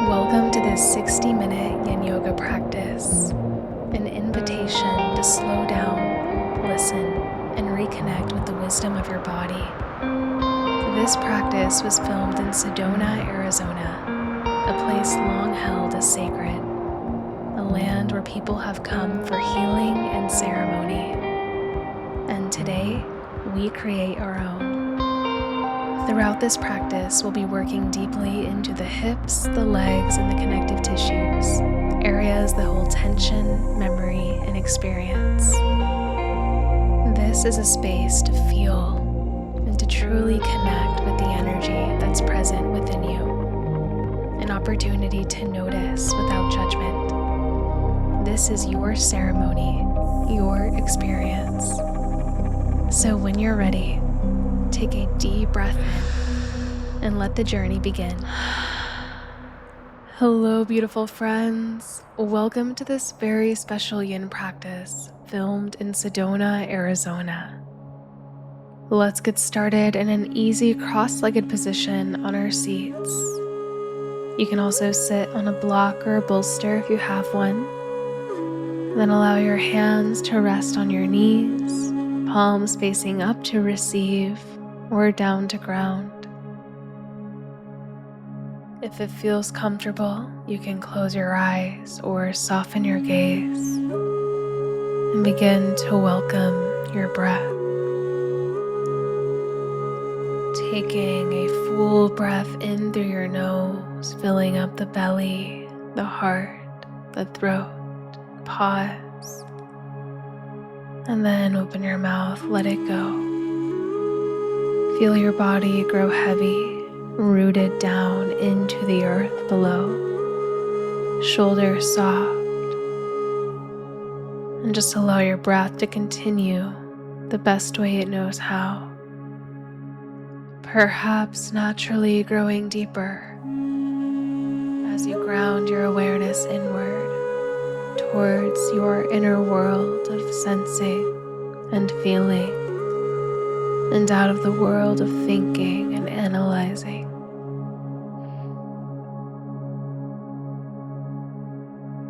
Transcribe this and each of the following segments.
Welcome to this 60-minute Yin Yoga practice, an invitation to slow down, listen, and reconnect with the wisdom of your body. This practice was filmed in Sedona, Arizona, a place long held as sacred, a land where people have come for healing and ceremony. And today, we create our own. Throughout this practice, we'll be working deeply into the hips, the legs, and the connective tissues, areas that hold tension, memory, and experience. This is a space to feel and to truly connect with the energy that's present within you, an opportunity to notice without judgment. This is your ceremony, your experience. So when you're ready, take a deep breath in and let the journey begin. Hello, beautiful friends. Welcome to this very special Yin practice filmed in Sedona, Arizona. Let's get started in an easy cross-legged position on our seats. You can also sit on a block or a bolster if you have one. Then allow your hands to rest on your knees, palms facing up to receive or down to ground. If it feels comfortable, you can close your eyes or soften your gaze and begin to welcome your breath. Taking a full breath in through your nose, filling up the belly, the heart, the throat. Pause. And then open your mouth, let it go. Feel your body grow heavy, rooted down into the earth below, shoulders soft, and just allow your breath to continue the best way it knows how, perhaps naturally growing deeper as you ground your awareness inward towards your inner world of sensing and feeling, and out of the world of thinking and analyzing.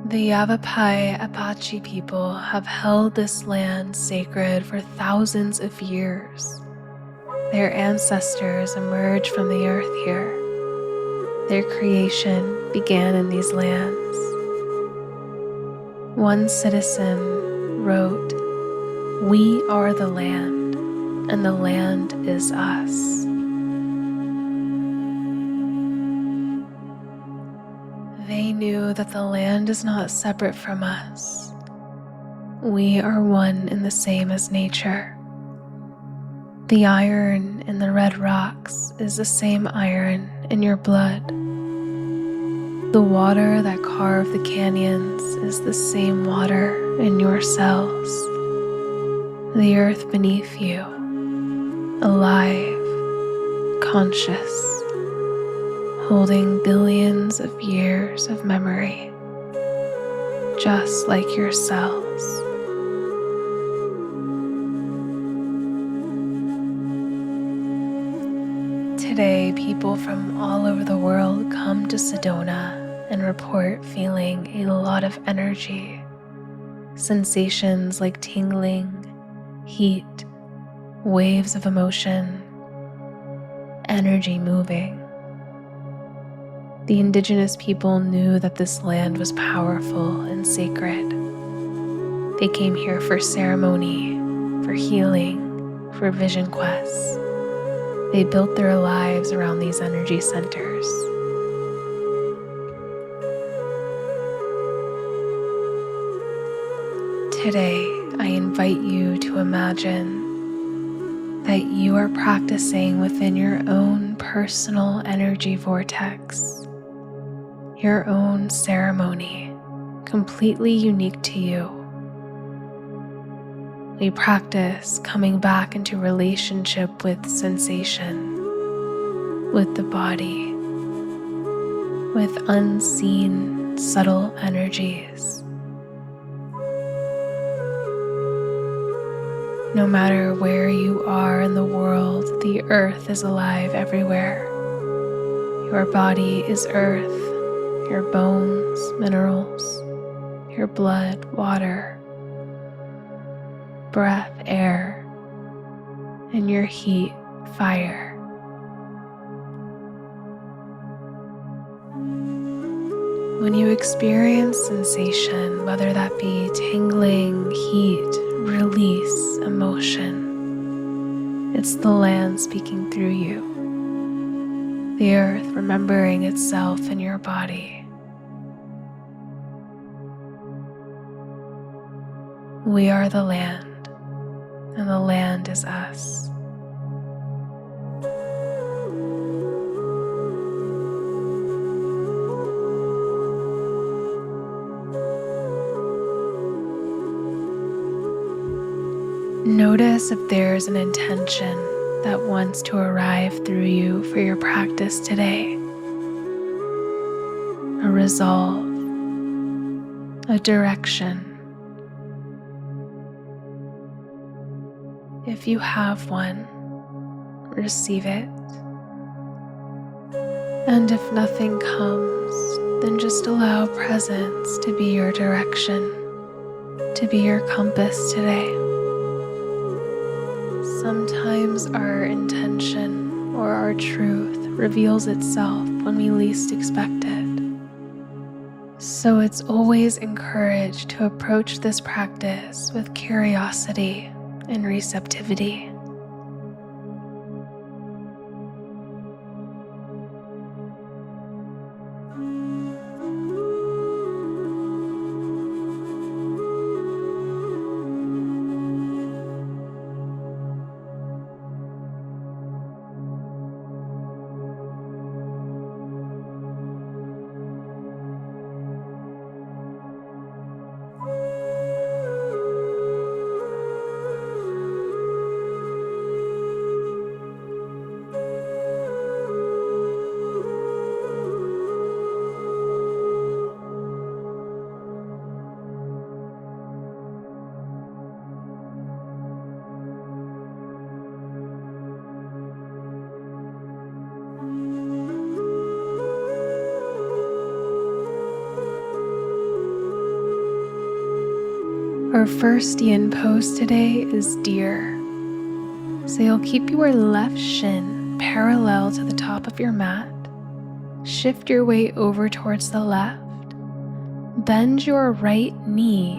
The Yavapai Apache people have held this land sacred for thousands of years. Their ancestors emerged from the earth here. Their creation began in these lands. One citizen wrote, "We are the land, and the land is us." They knew that the land is not separate from us. We are one and the same as nature. The iron in the red rocks is the same iron in your blood. The water that carved the canyons is the same water in your cells. The earth beneath you, alive, conscious, holding billions of years of memory, just like your cells. Today, people from all over the world come to Sedona and report feeling a lot of energy, sensations like tingling, heat, waves of emotion, energy moving. The indigenous people knew that this land was powerful and sacred. They came here for ceremony, for healing, for vision quests. They built their lives around these energy centers. Today, I invite you to imagine that you are practicing within your own personal energy vortex, your own ceremony, completely unique to you. We practice coming back into relationship with sensation, with the body, with unseen, subtle energies. No matter where you are in the world, the earth is alive everywhere. Your body is earth, your bones, minerals, your blood, water, breath, air, and your heat, fire. When you experience sensation, whether that be tingling, heat, release, emotion, it's the land speaking through you. The earth remembering itself in your body. We are the land, and the land is us. Notice if there's an intention that wants to arrive through you for your practice today. A resolve, a direction. If you have one, receive it. And if nothing comes, then just allow presence to be your direction, to be your compass today. Sometimes our intention or our truth reveals itself when we least expect it. So it's always encouraged to approach this practice with curiosity and receptivity. Our first yin pose today is deer. So you'll keep your left shin parallel to the top of your mat. Shift your weight over towards the left. Bend your right knee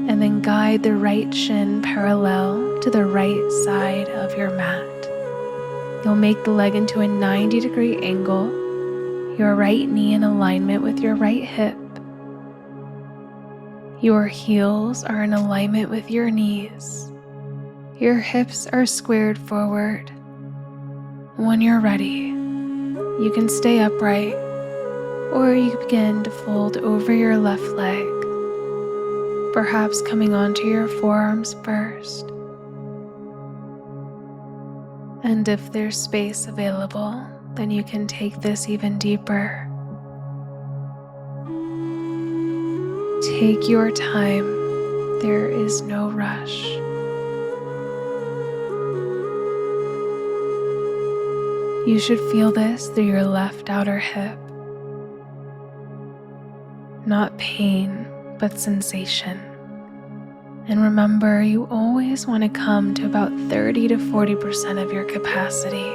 and then guide the right shin parallel to the right side of your mat. You'll make the leg into a 90-degree angle, your right knee in alignment with your right hip. Your heels are in alignment with your knees. Your hips are squared forward. When you're ready, you can stay upright, or you begin to fold over your left leg, perhaps coming onto your forearms first. And if there's space available, then you can take this even deeper. Take your time. There is no rush. You should feel this through your left outer hip. Not pain, but sensation. And remember, you always want to come to about 30 to 40% of your capacity.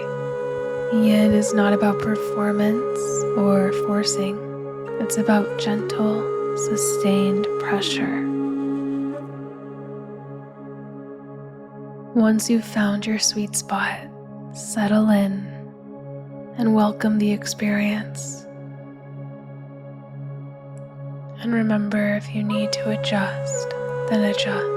Yin is not about performance or forcing. It's about gentle, sustained pressure. Once you've found your sweet spot, settle in and welcome the experience. And remember, if you need to adjust, then adjust.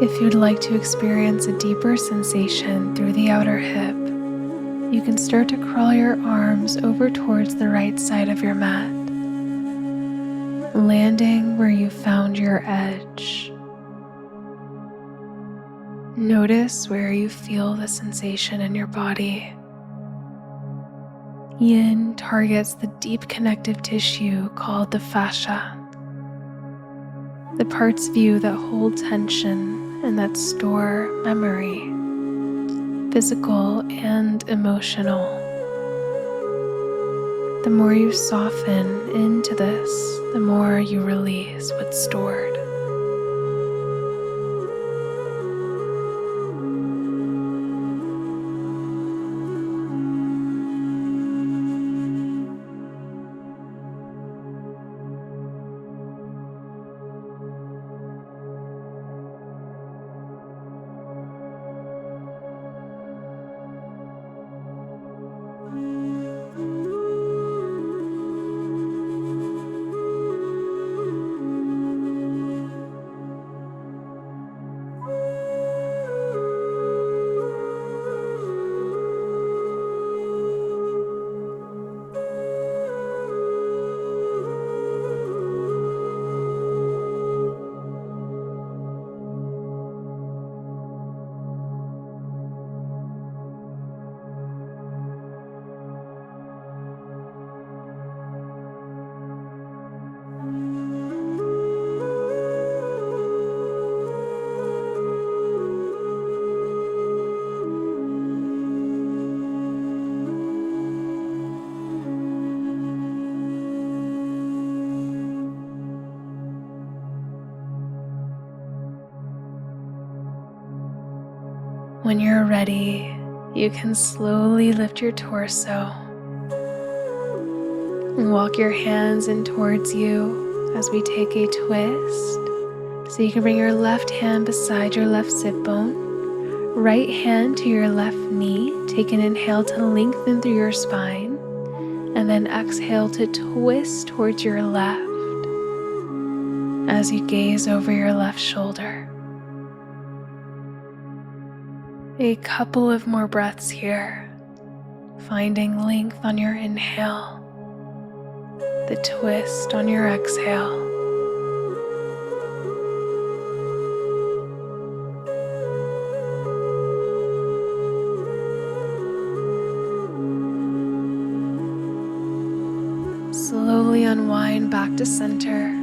If you'd like to experience a deeper sensation through the outer hip, you can start to crawl your arms over towards the right side of your mat, landing where you found your edge. Notice where you feel the sensation in your body. Yin targets the deep connective tissue called the fascia, the parts of you that hold tension and that store memory, physical and emotional. The more you soften into this, the more you release what's stored. When you're ready, you can slowly lift your torso and walk your hands in towards you as we take a twist. So you can bring your left hand beside your left sit bone, right hand to your left knee. Take an inhale to lengthen through your spine, and then exhale to twist towards your left as you gaze over your left shoulder. A couple of more breaths here, finding length on your inhale, the twist on your exhale. Slowly unwind back to center.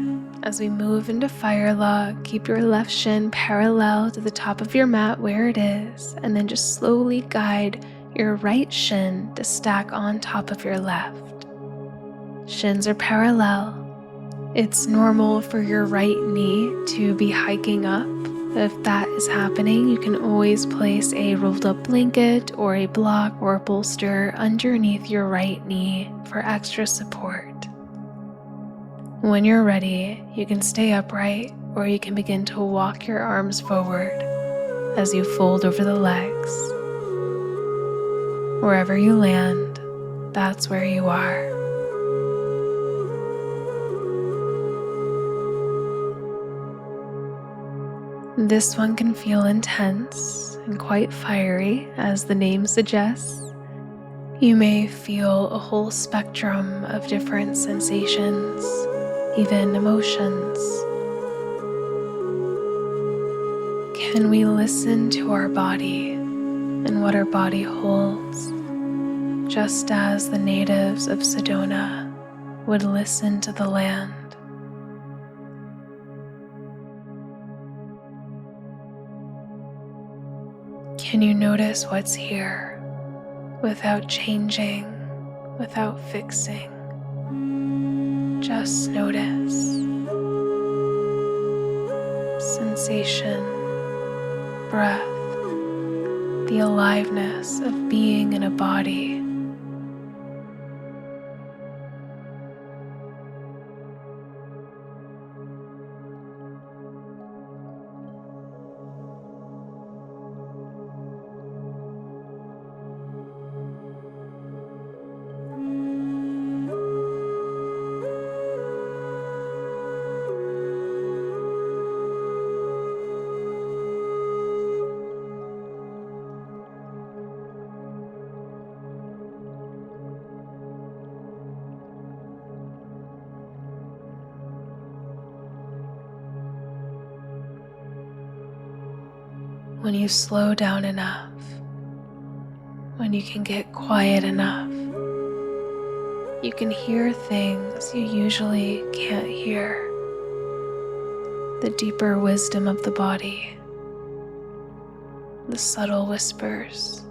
As we move into fire log, keep your left shin parallel to the top of your mat where it is, and then just slowly guide your right shin to stack on top of your left. Shins are parallel. It's normal for your right knee to be hiking up. If that is happening, you can always place a rolled up blanket or a block or a bolster underneath your right knee for extra support. When you're ready, you can stay upright or you can begin to walk your arms forward as you fold over the legs. Wherever you land, that's where you are. This one can feel intense and quite fiery, as the name suggests. You may feel a whole spectrum of different sensations, even emotions. Can we listen to our body and what our body holds, just as the natives of Sedona would listen to the land? Can you notice what's here without changing, without fixing? Just notice sensation, breath, the aliveness of being in a body. when you slow down enough, when you can get quiet enough, you can hear things you usually can't hear. The deeper wisdom of the body, the subtle whispers.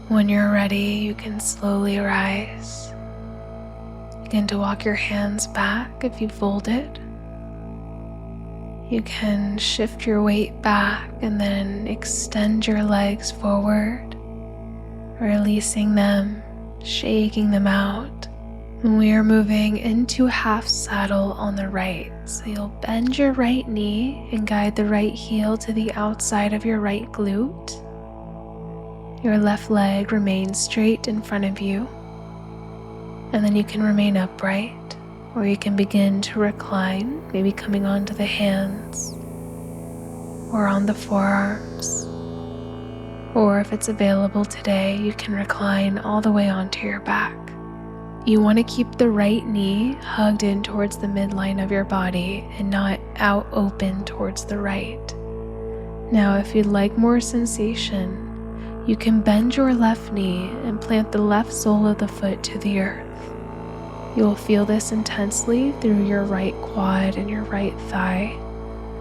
When you're ready, you can slowly rise. Begin to walk your hands back if you folded. You can shift your weight back and then extend your legs forward, releasing them, shaking them out. And we are moving into half saddle on the right. So you'll bend your right knee and guide the right heel to the outside of your right glute. Your left leg remains straight in front of you. And then you can remain upright, or you can begin to recline, maybe coming onto the hands or on the forearms. Or if it's available today, you can recline all the way onto your back. You want to keep the right knee hugged in towards the midline of your body and not out open towards the right. Now, if you'd like more sensation, you can bend your left knee and plant the left sole of the foot to the earth. You will feel this intensely through your right quad and your right thigh.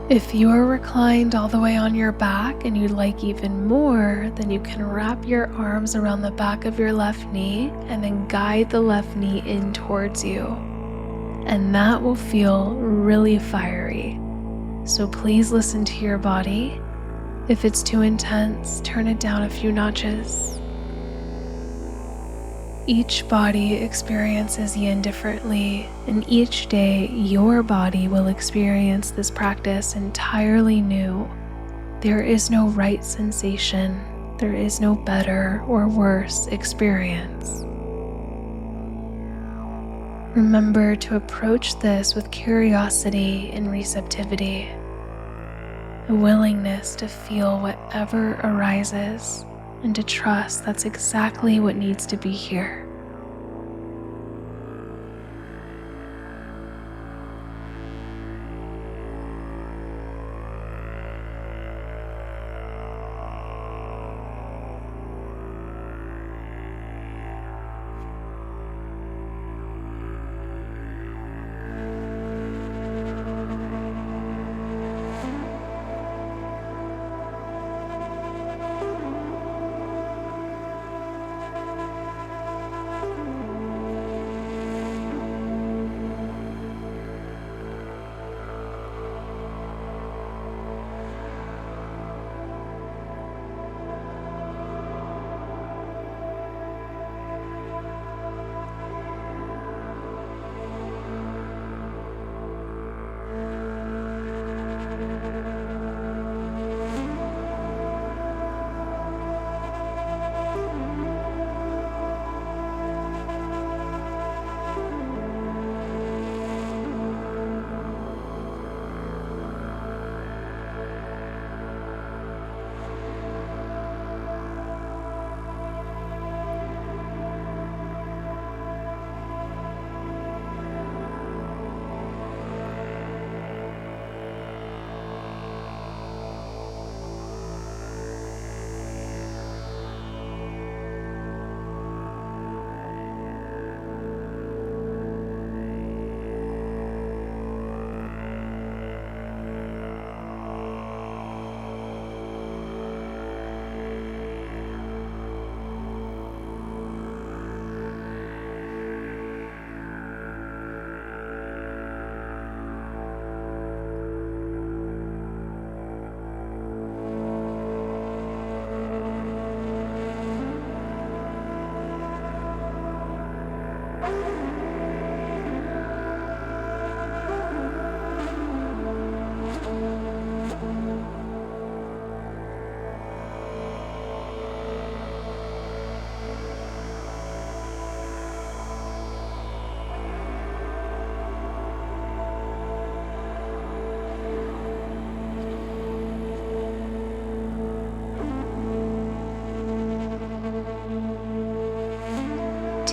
If you are reclined all the way on your back and you'd like even more, then you can wrap your arms around the back of your left knee and then guide the left knee in towards you. And that will feel really fiery. So please listen to your body. If it's too intense, turn it down a few notches. Each body experiences yin differently, and each day your body will experience this practice entirely new. There is no right sensation. There is no better or worse experience. Remember to approach this with curiosity and receptivity, a willingness to feel whatever arises, and to trust that's exactly what needs to be here.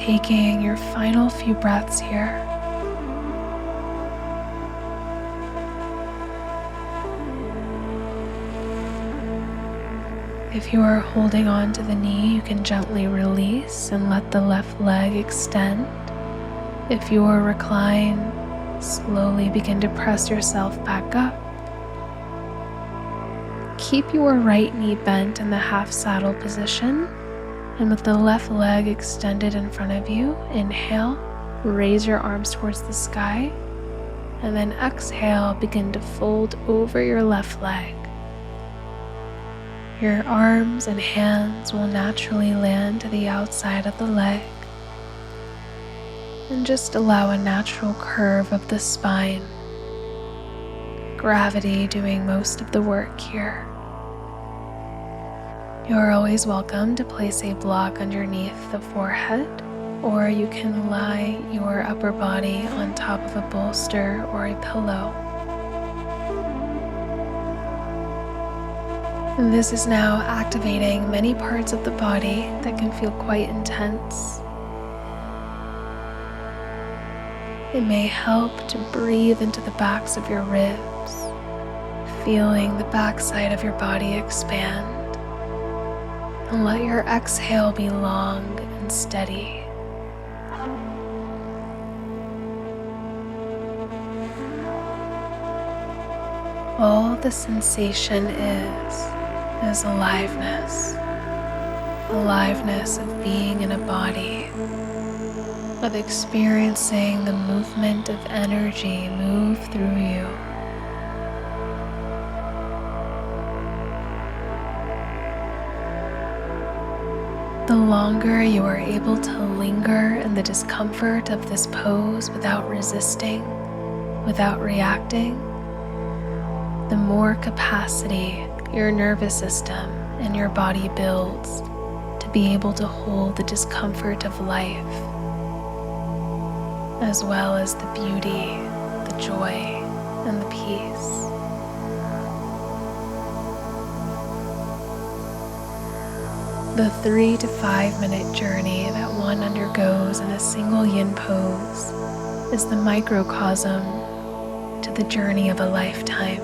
taking your final few breaths here. If you are holding on to the knee, you can gently release and let the left leg extend. If you are reclined, slowly begin to press yourself back up. Keep your right knee bent in the half saddle position, and with the left leg extended in front of you, inhale, raise your arms towards the sky, and then exhale, begin to fold over your left leg. Your arms and hands will naturally land to the outside of the leg, and just allow a natural curve of the spine. Gravity doing most of the work here. You are always welcome to place a block underneath the forehead, or you can lie your upper body on top of a bolster or a pillow. And this is now activating many parts of the body that can feel quite intense. It may help to breathe into the backs of your ribs, feeling the backside of your body expand. And let your exhale be long and steady. All the sensation is aliveness. Aliveness of being in a body, of experiencing the movement of energy move through you. The longer you are able to linger in the discomfort of this pose without resisting, without reacting, the more capacity your nervous system and your body builds to be able to hold the discomfort of life, as well as the beauty, the joy, and the peace. The 3 to 5 minute journey that one undergoes in a single yin pose is the microcosm to the journey of a lifetime.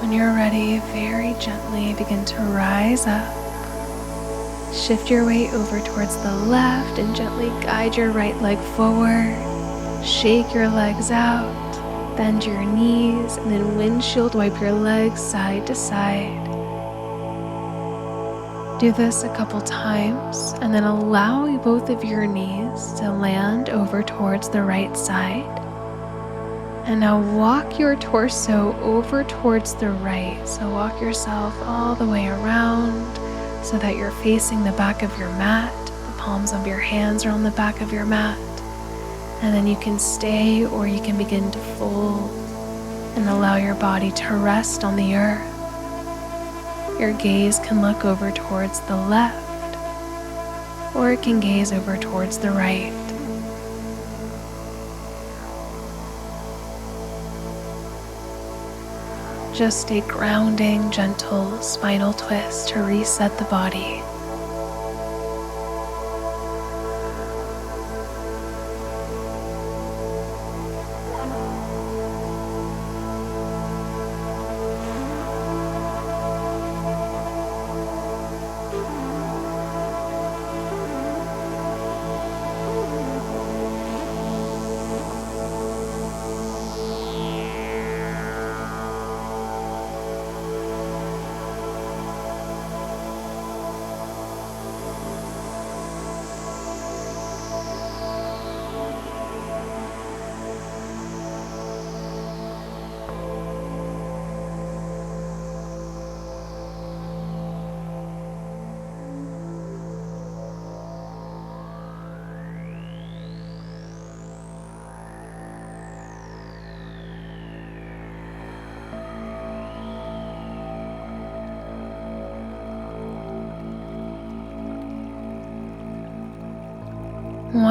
When you're ready, very gently begin to rise up. Shift your weight over towards the left and gently guide your right leg forward. Shake your legs out, bend your knees, and then windshield wipe your legs side to side. Do this a couple times and then allow both of your knees to land over towards the right side. And now walk your torso over towards the right. So walk yourself all the way around so that you're facing the back of your mat. The palms of your hands are on the back of your mat. And then you can stay or you can begin to fold and allow your body to rest on the earth. Your gaze can look over towards the left or it can gaze over towards the right. Just a grounding, gentle spinal twist to reset the body.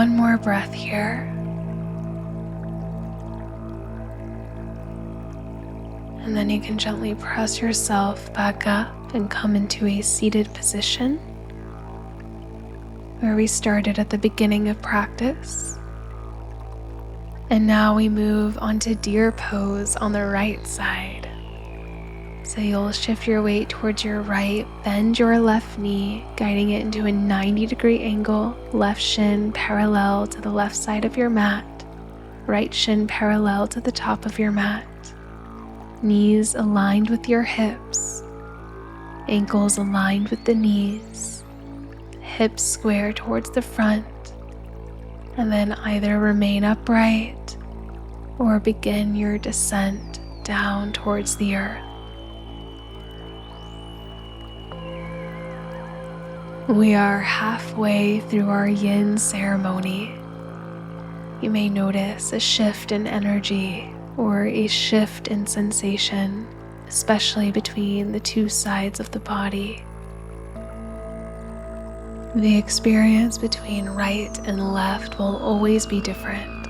one more breath here. And then you can gently press yourself back up and come into a seated position where we started at the beginning of practice. And now we move onto deer pose on the right side. So you'll shift your weight towards your right, bend your left knee, guiding it into a 90-degree angle, left shin parallel to the left side of your mat, right shin parallel to the top of your mat. Knees aligned with your hips, ankles aligned with the knees, hips square towards the front, and then either remain upright or begin your descent down towards the earth. We are halfway through our Yin ceremony. You may notice a shift in energy or a shift in sensation, especially between the two sides of the body. The experience between right and left will always be different,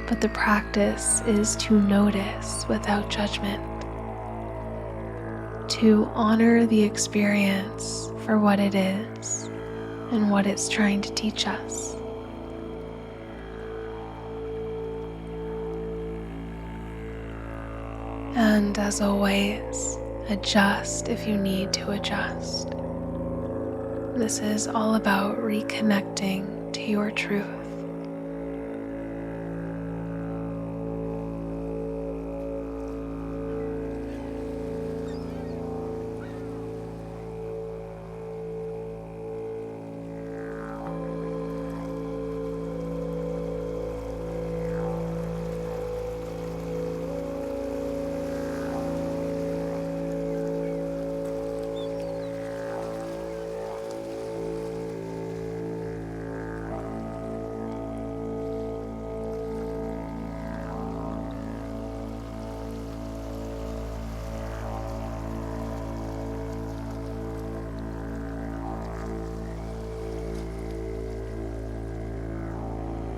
but the practice is to notice without judgment, to honor the experience for what it is and what it's trying to teach us. And as always, adjust if you need to adjust. This is all about reconnecting to your truth.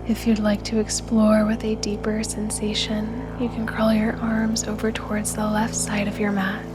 If you'd like to explore with a deeper sensation, you can curl your arms over towards the left side of your mat.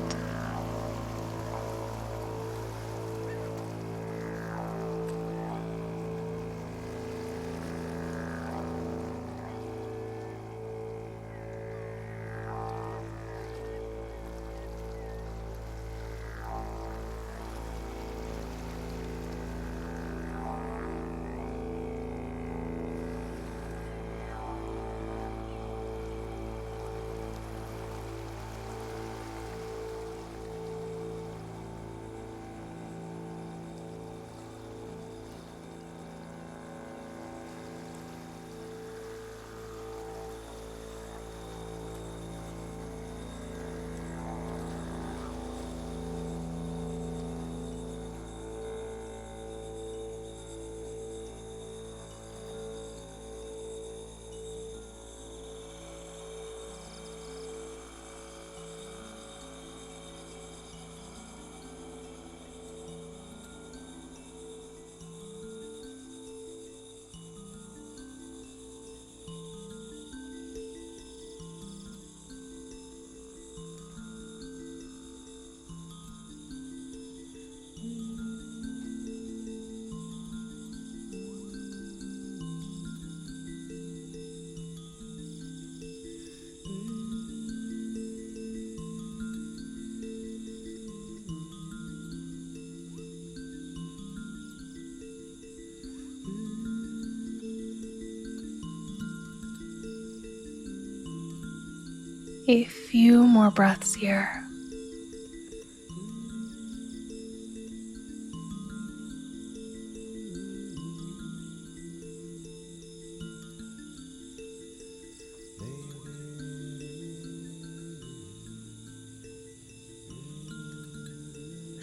A few more breaths here.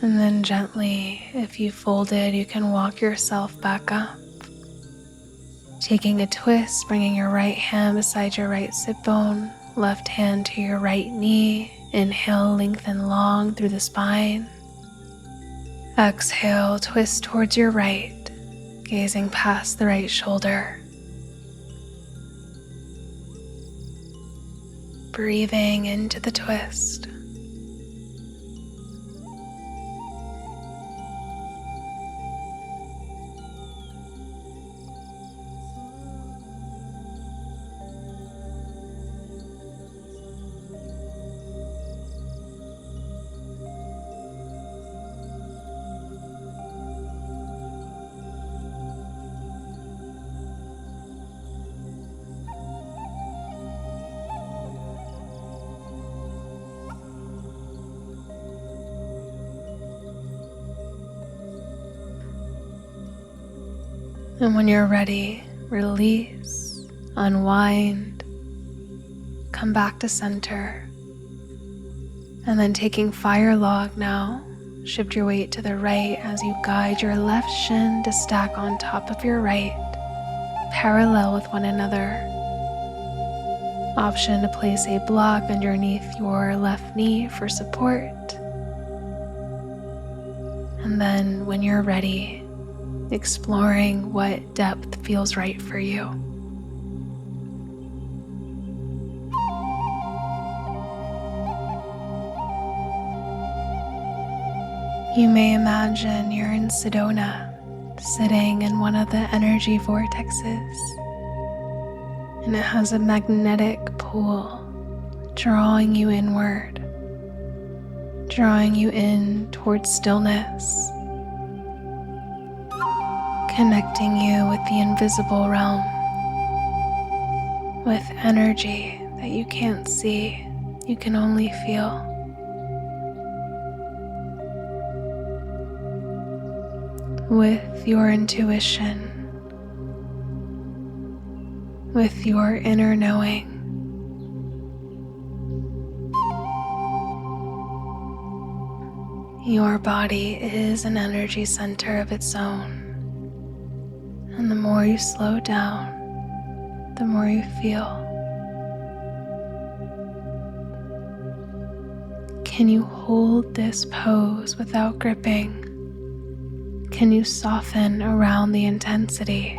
And then gently, if you folded, you can walk yourself back up. Taking a twist, bringing your right hand beside your right sit bone, left hand to your right knee. Inhale, lengthen long through the spine. Exhale, twist towards your right, gazing past the right shoulder. breathing into the twist. And when you're ready, release, unwind, come back to center. And then taking fire log now, shift your weight to the right as you guide your left shin to stack on top of your right, parallel with one another. Option to place a block underneath your left knee for support. And then when you're ready, exploring what depth feels right for you. You may imagine you're in Sedona, sitting in one of the energy vortexes, and it has a magnetic pull drawing you inward, drawing you in towards stillness, connecting you with the invisible realm, with energy that you can't see, you can only feel. With your intuition, with your inner knowing. Your body is an energy center of its own. And the more you slow down, the more you feel. Can you hold this pose without gripping? Can you soften around the intensity?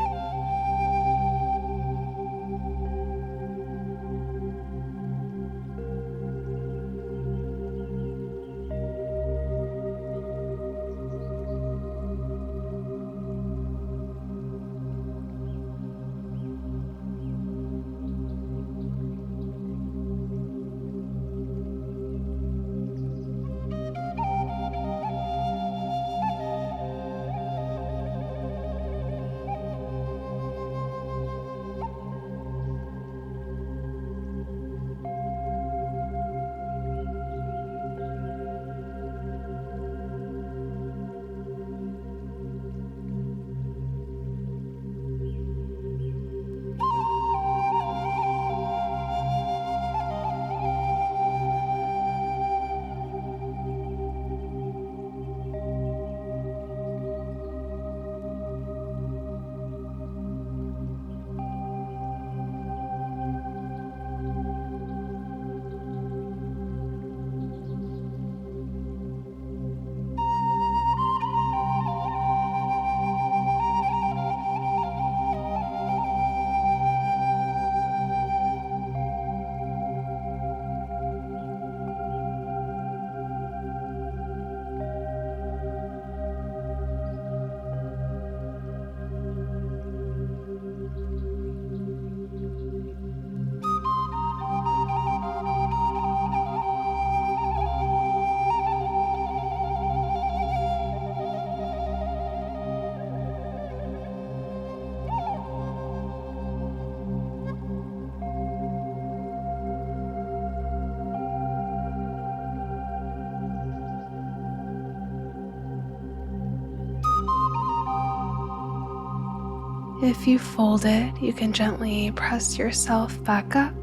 If you fold it, you can gently press yourself back up.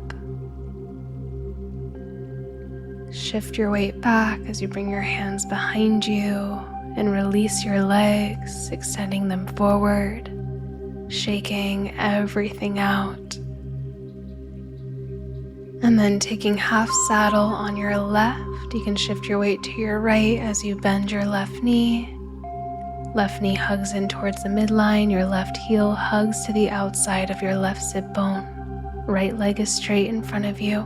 Shift your weight back as you bring your hands behind you and release your legs, extending them forward, shaking everything out. And then taking half saddle on your left, you can shift your weight to your right as you bend your left knee. Left knee hugs in towards the midline, your left heel hugs to the outside of your left sit bone. Right leg is straight in front of you.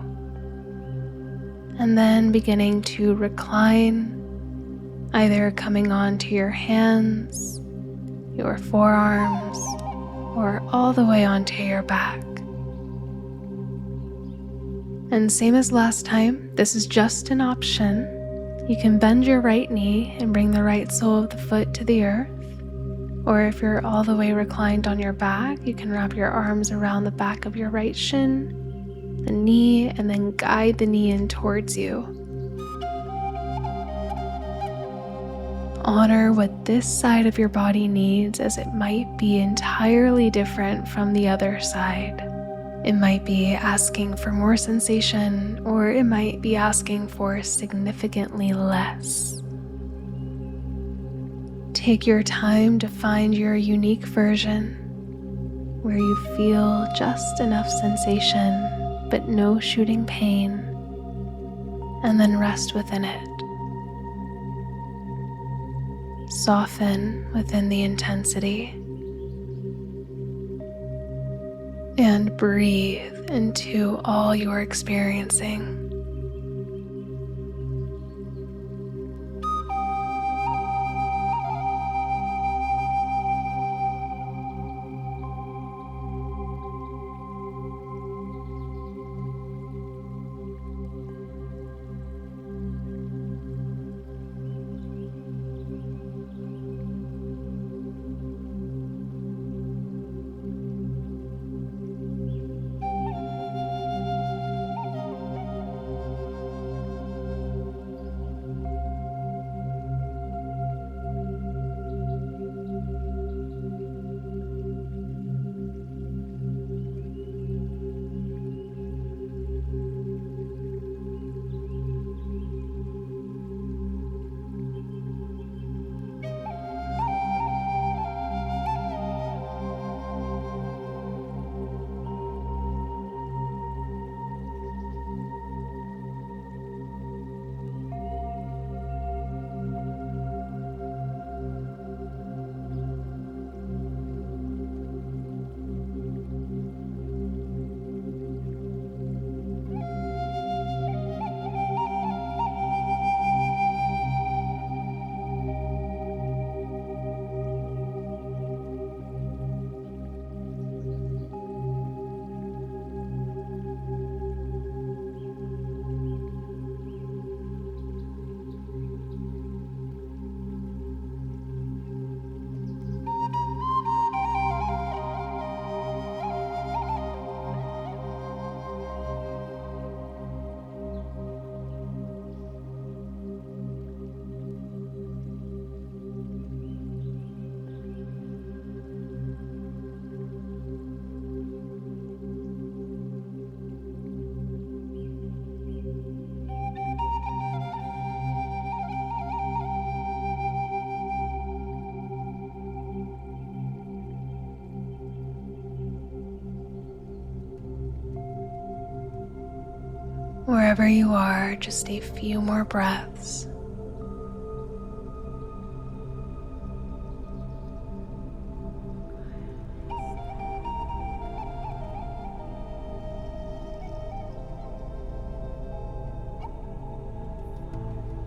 And then beginning to recline, either coming onto your hands, your forearms, or all the way onto your back. And same as last time, this is just an option. You can bend your right knee and bring the right sole of the foot to the earth. Or if you're all the way reclined on your back, you can wrap your arms around the back of your right shin, the knee, and then guide the knee in towards you. Honor what this side of your body needs, as it might be entirely different from the other side. It might be asking for more sensation, or it might be asking for significantly less. Take your time to find your unique version, where you feel just enough sensation, but no shooting pain, and then rest within it. Soften within the intensity, and breathe into all you're experiencing. Wherever you are, just a few more breaths.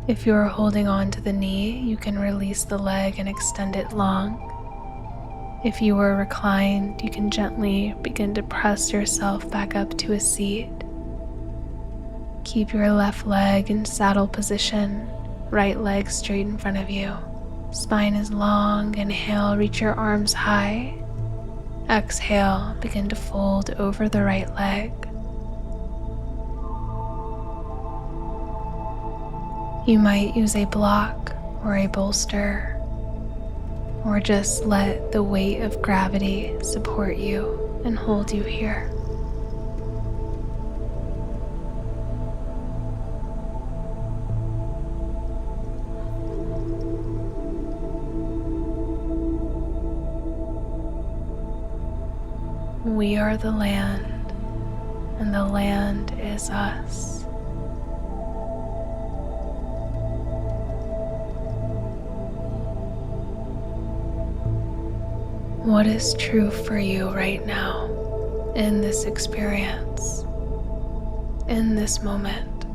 If you are holding on to the knee, you can release the leg and extend it long. If you are reclined, you can gently begin to press yourself back up to a seat. Keep your left leg in saddle position, right leg straight in front of you. Spine is long. Inhale, reach your arms high. Exhale, begin to fold over the right leg. You might use a block or a bolster, or just let the weight of gravity support you and hold you here. We are the land, and the land is us. What is true for you right now, in this experience, in this moment?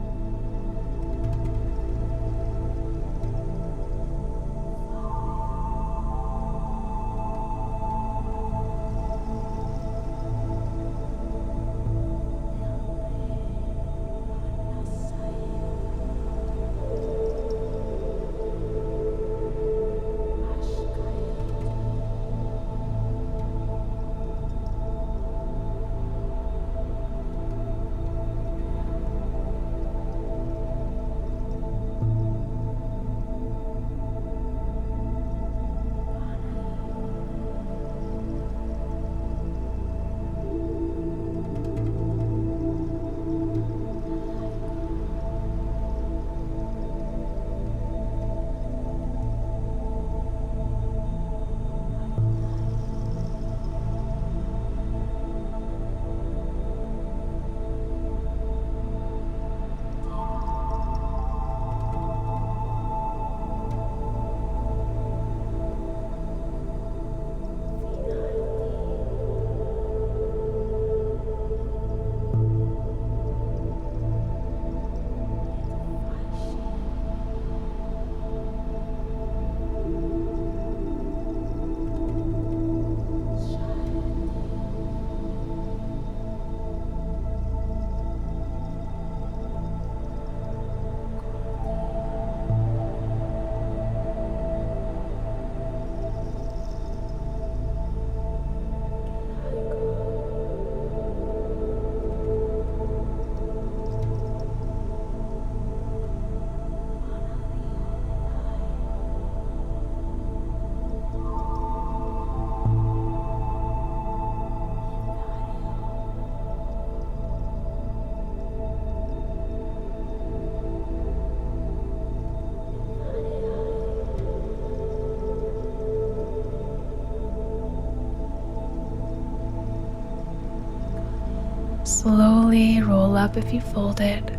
Slowly roll up if you folded.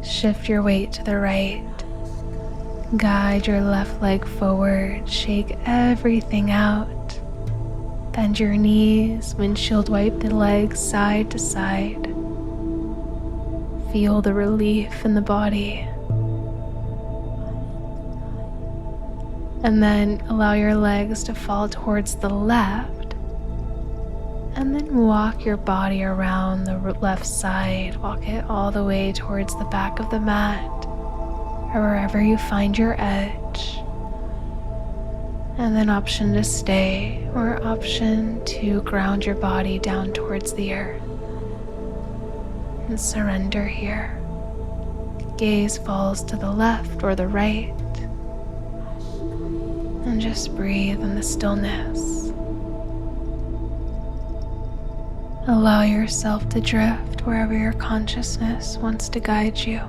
Shift your weight to the right. Guide your left leg forward. Shake everything out. Bend your knees. Windshield wipe the legs side to side. Feel the relief in the body. And then allow your legs to fall towards the left. And then walk your body around the left side. Walk it all the way towards the back of the mat, or wherever you find your edge. And then option to stay, or option to ground your body down towards the earth. And surrender here. Gaze falls to the left or the right. And just breathe in the stillness. Allow yourself to drift wherever your consciousness wants to guide you.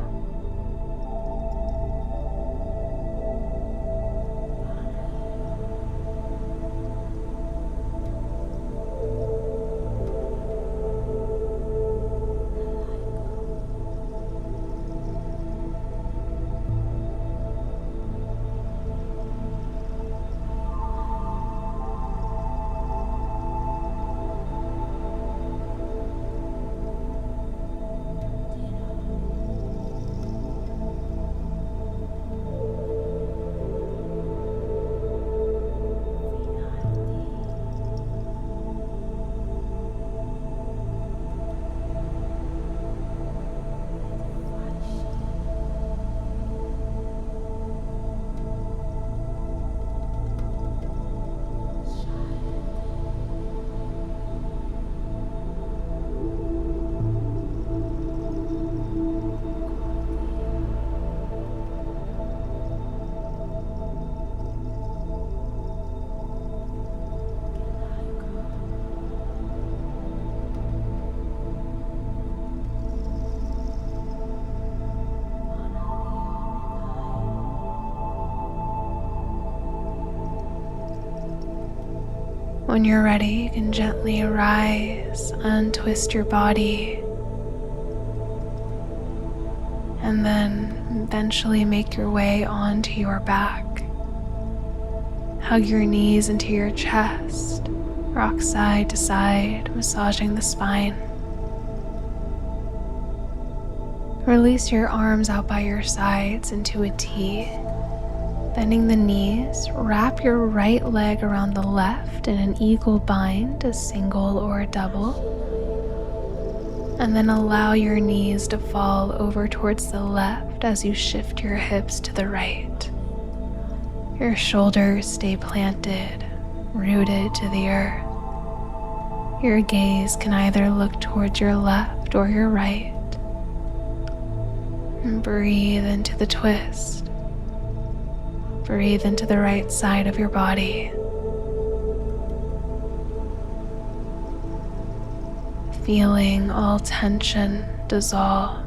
When you're ready, you can gently rise, untwist your body, and then eventually make your way onto your back. Hug your knees into your chest, rock side to side, massaging the spine. Release your arms out by your sides into a T. Bending the knees, wrap your right leg around the left in an eagle bind, a single or a double. And then allow your knees to fall over towards the left as you shift your hips to the right. Your shoulders stay planted, rooted to the earth. Your gaze can either look towards your left or your right. And breathe into the twist. Breathe into the right side of your body. Feeling all tension dissolve.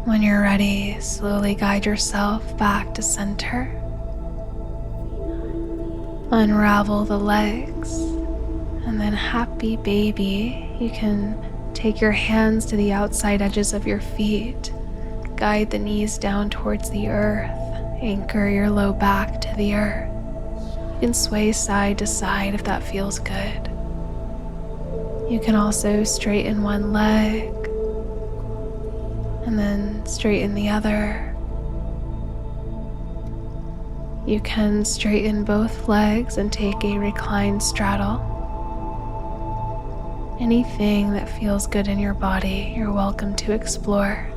When you're ready, slowly guide yourself back to center. Unravel the legs, and then happy baby, you can take your hands to the outside edges of your feet. Guide the knees down towards the earth. Anchor your low back to the earth. You can sway side to side if that feels good. You can also straighten one leg and then straighten the other. You can straighten both legs and take a reclined straddle. Anything that feels good in your body, you're welcome to explore.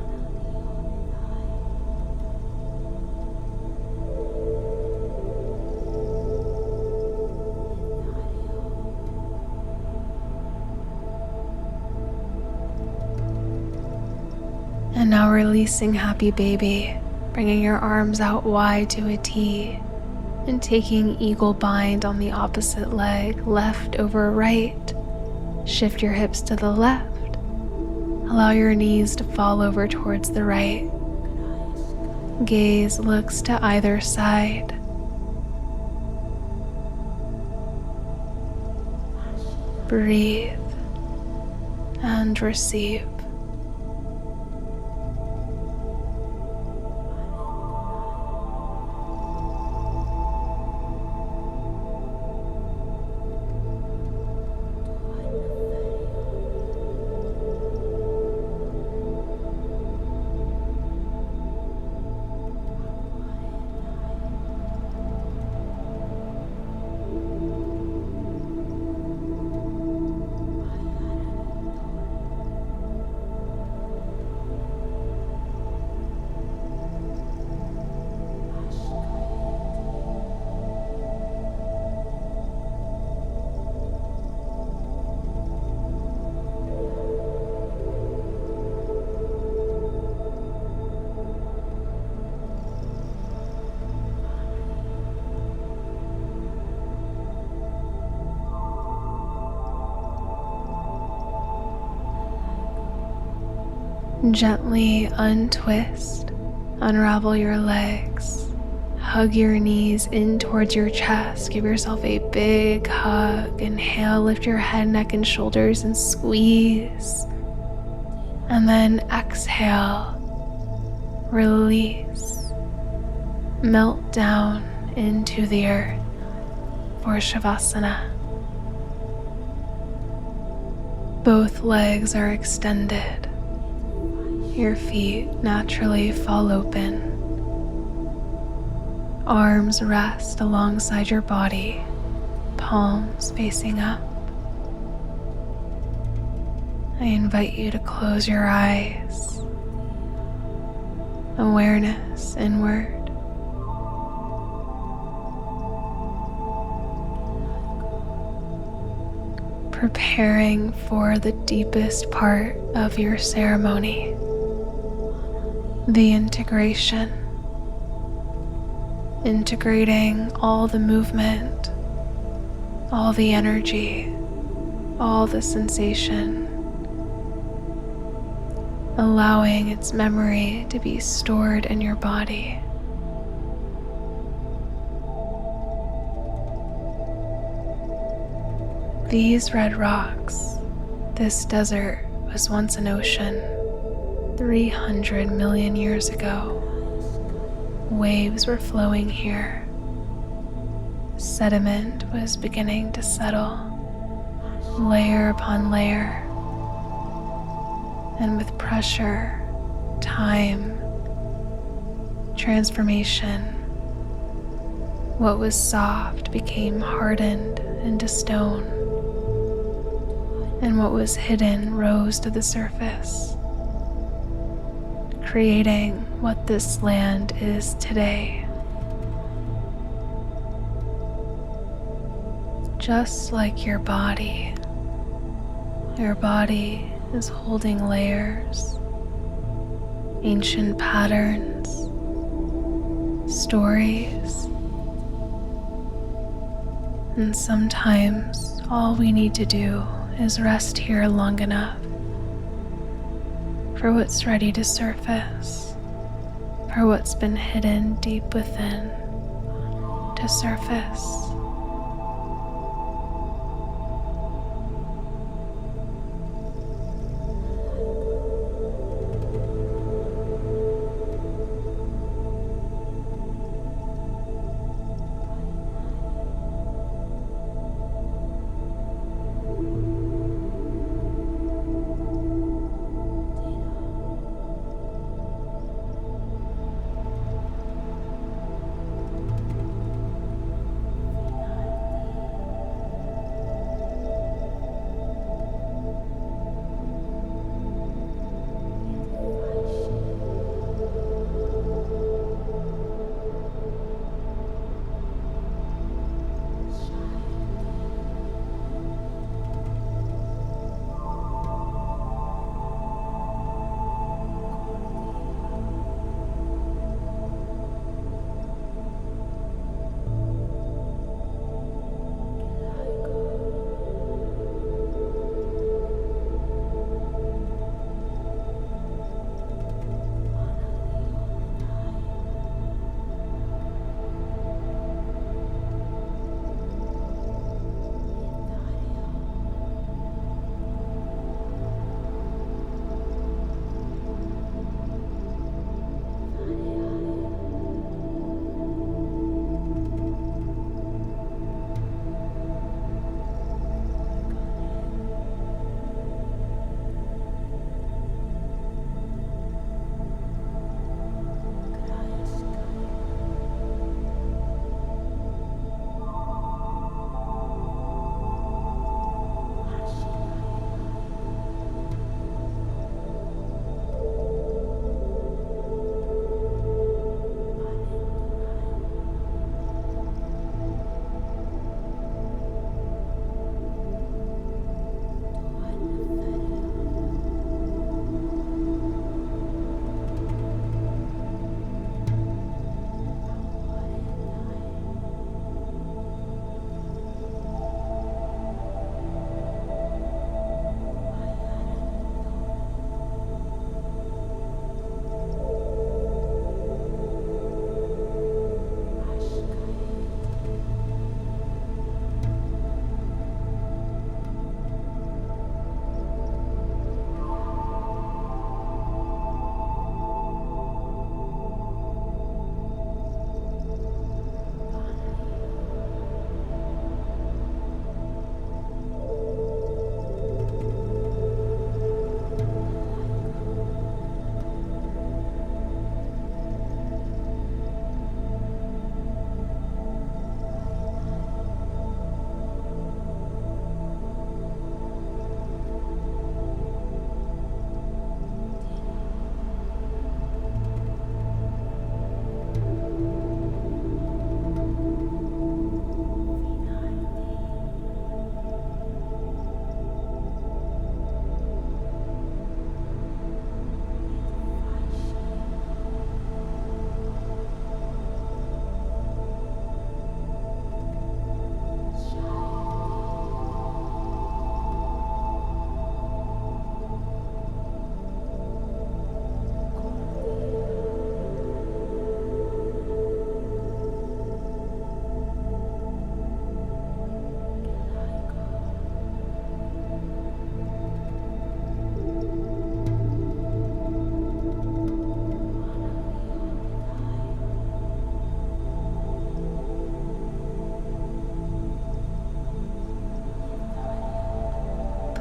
And now releasing happy baby, bringing your arms out wide to a T and taking eagle bind on the opposite leg, left over right. Shift your hips to the left. Allow your knees to fall over towards the right. Gaze looks to either side. Breathe and receive. Gently untwist, unravel your legs, hug your knees in towards your chest, give yourself a big hug. Inhale, lift your head, neck, and shoulders and squeeze. And then exhale, release, melt down into the earth for Savasana. Both legs are extended. Your feet naturally fall open. Arms rest alongside your body, palms facing up. I invite you to close your eyes. Awareness inward. Preparing for the deepest part of your ceremony. The integration, integrating all the movement, all the energy, all the sensation, allowing its memory to be stored in your body. These red rocks, this desert was once an ocean. 300 million years ago, waves were flowing here. Sediment was beginning to settle, layer upon layer. And with pressure, time, transformation, what was soft became hardened into stone, and what was hidden rose to the surface, creating what this land is today. Just like your body is holding layers, ancient patterns, stories, and sometimes all we need to do is rest here long enough for what's ready to surface, for what's been hidden deep within to surface.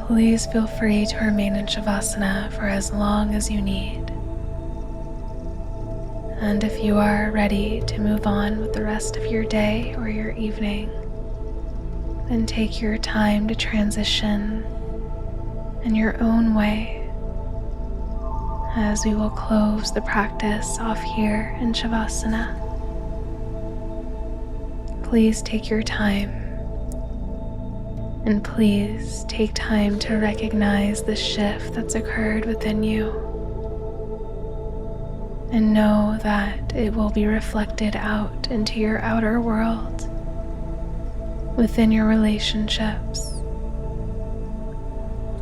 Please feel free to remain in Shavasana for as long as you need. And if you are ready to move on with the rest of your day or your evening, then take your time to transition in your own way, as we will close the practice off here in Shavasana. Please take your time, and please take time to recognize the shift that's occurred within you, and know that it will be reflected out into your outer world, within your relationships,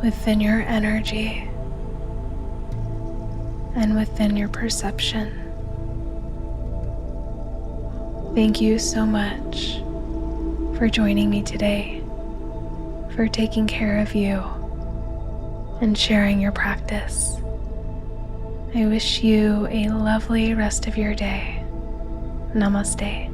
within your energy, and within your perception. Thank you so much for joining me today, for taking care of you and sharing your practice. I wish you a lovely rest of your day. Namaste.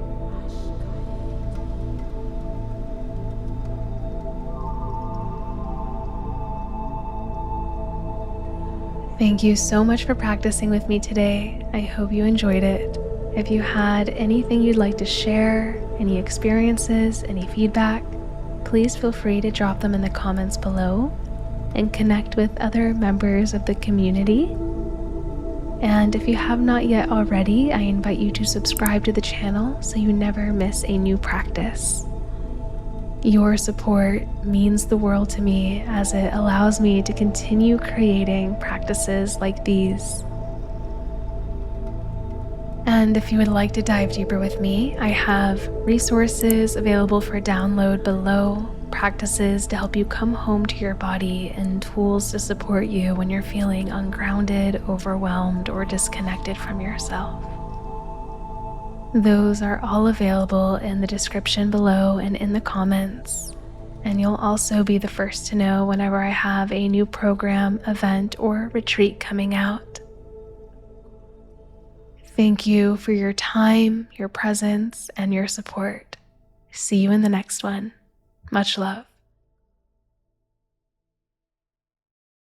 Thank you so much for practicing with me today. I hope you enjoyed it. If you had anything you'd like to share, any experiences, any feedback, please feel free to drop them in the comments below and connect with other members of the community. And if you have not yet already, I invite you to subscribe to the channel so you never miss a new practice. Your support means the world to me, as it allows me to continue creating practices like these. And if you would like to dive deeper with me, I have resources available for download below, practices to help you come home to your body, and tools to support you when you're feeling ungrounded, overwhelmed, or disconnected from yourself. Those are all available in the description below and in the comments, and you'll also be the first to know whenever I have a new program, event, or retreat coming out. Thank you for your time, your presence, and your support. See you in the next one. Much love.